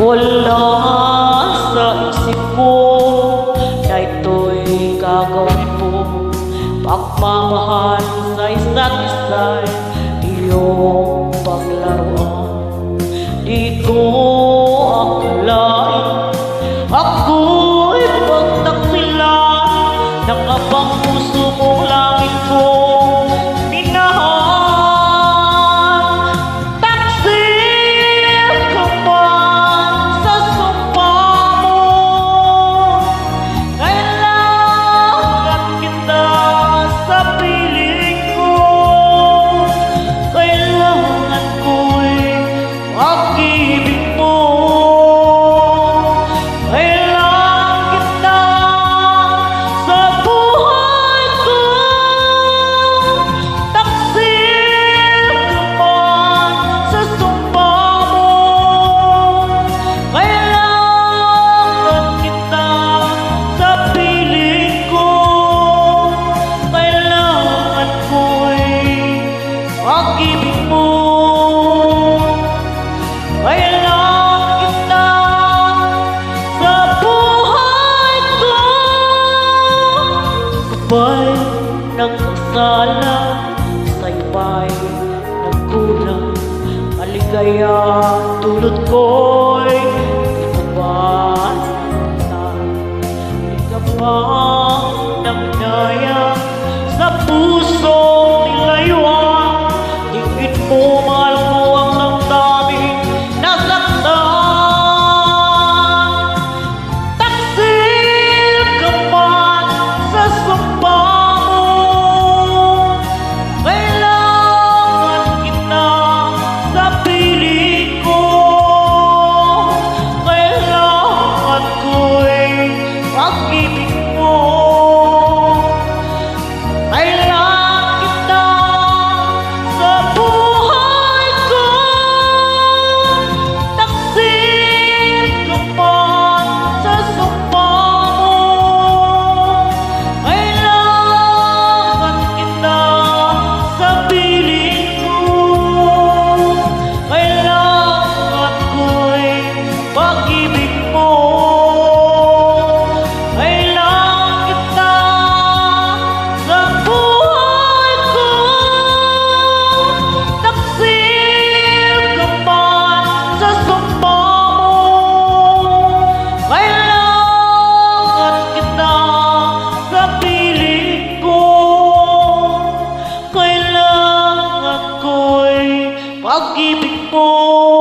Wala sa isip ko na ito'y gagawin mo. Pagmamahal sa isa't isa'y iyong paglaruan. Di ko akalain ako'y pagtaksilan ng abang puso mong langit ko. Sabay ng sala, saybay nagkulang, maligaya tulad ko'y pinabasa. Ikabang ng daya sa pusong nilayuan, tingin mo mahal ko ang damdamin nasaktan. Taksil ka man sa sumpa mo, kailangan kita sa piling ko. Kailangan ko'y pag-ibig mo. Kailangan kita sa buhay ko. Taksil ka man sa sumpa mo, kailangan kita sa piling ko. Kailangan ko'y pag-ibig mo. Kailangan kita sa buhay ko. Taksil ka man sa sumpa mo, kailangan kita sa piling ko. Kailangan ko'y pag-ibig mo.